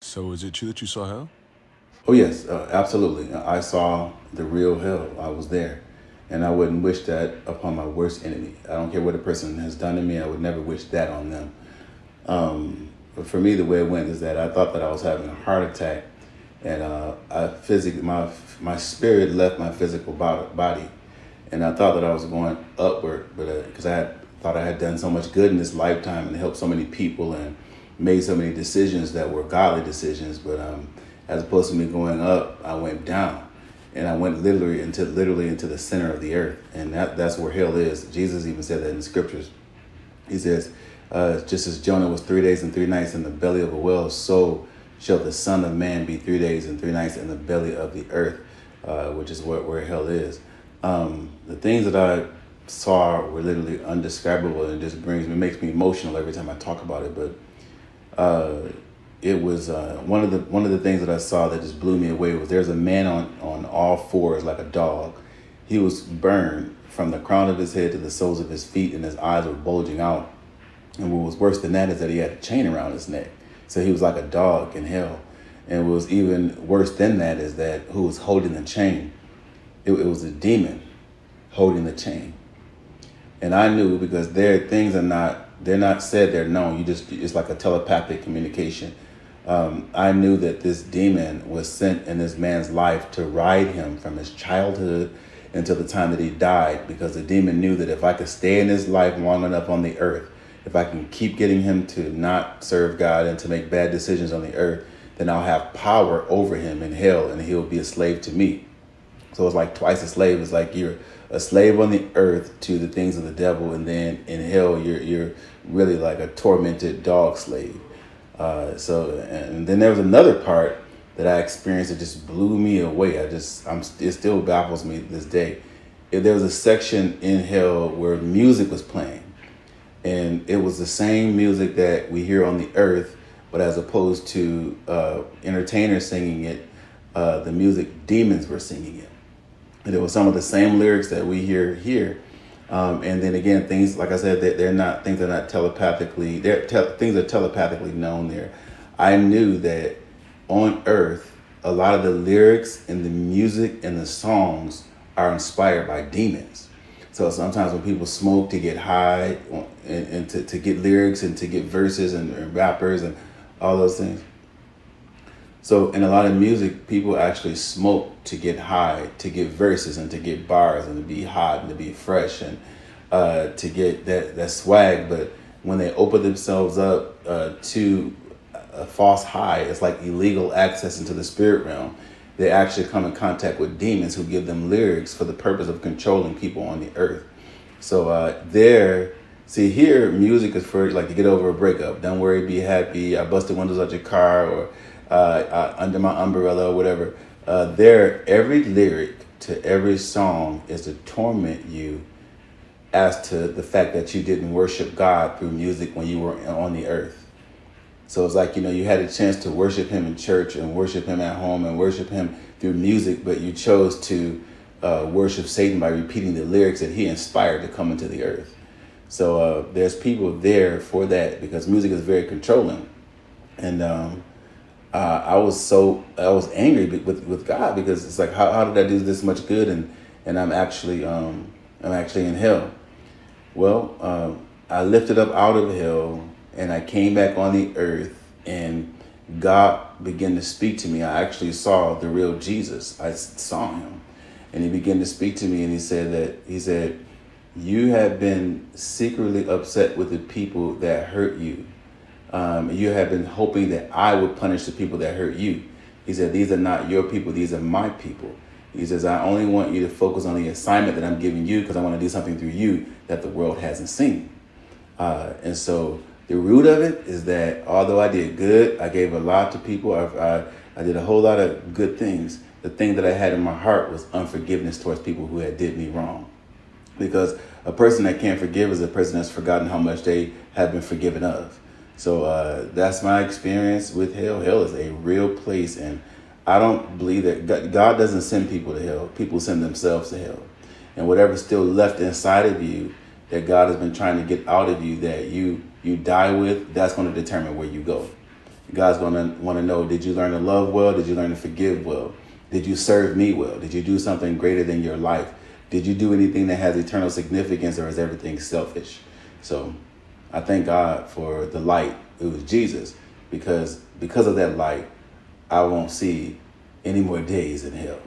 So is it true that you saw hell? Oh yes, absolutely. I saw the real hell. I was there, and I wouldn't wish that upon my worst enemy. I don't care what a person has done to me. I would never wish that on them. But for me, the way it went is that I thought that I was having a heart attack, and my spirit left my physical body, and I thought that I was going upward, but because I had thought I had done so much good in this lifetime and helped so many people and made so many decisions that were godly decisions, but as opposed to me going up, I went down, and I went literally into the center of the earth, and that's where hell is. Jesus even said that in the scriptures. He says, just as Jonah was 3 days and 3 nights in the belly of a whale, so shall the Son of Man be 3 days and 3 nights in the belly of the earth, which is where hell is. The things that I saw were literally undescribable, and it just makes me emotional every time I talk about it. But it was one of the things that I saw that just blew me away was there's a man on all fours like a dog. He was burned from the crown of his head to the soles of his feet, and his eyes were bulging out. And what was worse than that is that he had a chain around his neck. So he was like a dog in hell. And what was even worse than that is that who was holding the chain? It was a demon holding the chain. And I knew because they're not said, they're known. It's like a telepathic communication. I knew that this demon was sent in this man's life to ride him from his childhood until the time that he died, because the demon knew that if I could stay in his life long enough on the earth, if I can keep getting him to not serve God and to make bad decisions on the earth, then I'll have power over him in hell, and he'll be a slave to me. So it's like twice a slave. It's like you're a slave on the earth to the things of the devil, and then in hell you're really like a tormented dog slave. And then there was another part that I experienced that just blew me away. It still baffles me to this day. There was a section in hell where music was playing, and it was the same music that we hear on the earth, but as opposed to entertainers singing it, the music demons were singing it. And it was some of the same lyrics that we hear here. And then again, things like I said, they're not things that are not telepathically. Things are telepathically known there. I knew that on Earth, a lot of the lyrics and the music and the songs are inspired by demons. So sometimes when people smoke to get high and to get lyrics and to get verses and rappers and all those things. So in a lot of music, people actually smoke to get high, to get verses and to get bars and to be hot and to be fresh and to get that swag. But when they open themselves up to a false high, it's like illegal access into the spirit realm. They actually come in contact with demons who give them lyrics for the purpose of controlling people on the earth. So here, music is for like to get over a breakup. Don't worry, be happy. I busted windows out your car, or under my umbrella or whatever. Every lyric to every song is to torment you as to the fact that you didn't worship God through music when you were on the earth. So it's like, you had a chance to worship him in church and worship him at home and worship him through music, but you chose to worship Satan by repeating the lyrics that he inspired to come into the earth. So there's people there for that, because music is very controlling. And I was angry with God, because it's like, how did I do this much good and I'm actually in hell? Well, I lifted up out of hell and I came back on the earth, and God began to speak to me. I actually saw the real Jesus. I saw him, and he began to speak to me, and he said, you have been secretly upset with the people that hurt you. You have been hoping that I would punish the people that hurt you. He said, these are not your people, these are my people. He says, I only want you to focus on the assignment that I'm giving you, because I want to do something through you that the world hasn't seen. And so the root of it is that although I did good, I gave a lot to people, I did a whole lot of good things. The thing that I had in my heart was unforgiveness towards people who had did me wrong. Because a person that can't forgive is a person that's forgotten how much they have been forgiven of. So that's my experience with hell. Hell is a real place, and I don't believe that God doesn't send people to hell. People send themselves to hell. And whatever's still left inside of you that God has been trying to get out of you, that you die with, that's going to determine where you go. God's going to want to know, did you learn to love well? Did you learn to forgive well? Did you serve me well? Did you do something greater than your life? Did you do anything that has eternal significance, or is everything selfish? So I thank God for the light. It was Jesus, because of that light, I won't see any more days in hell.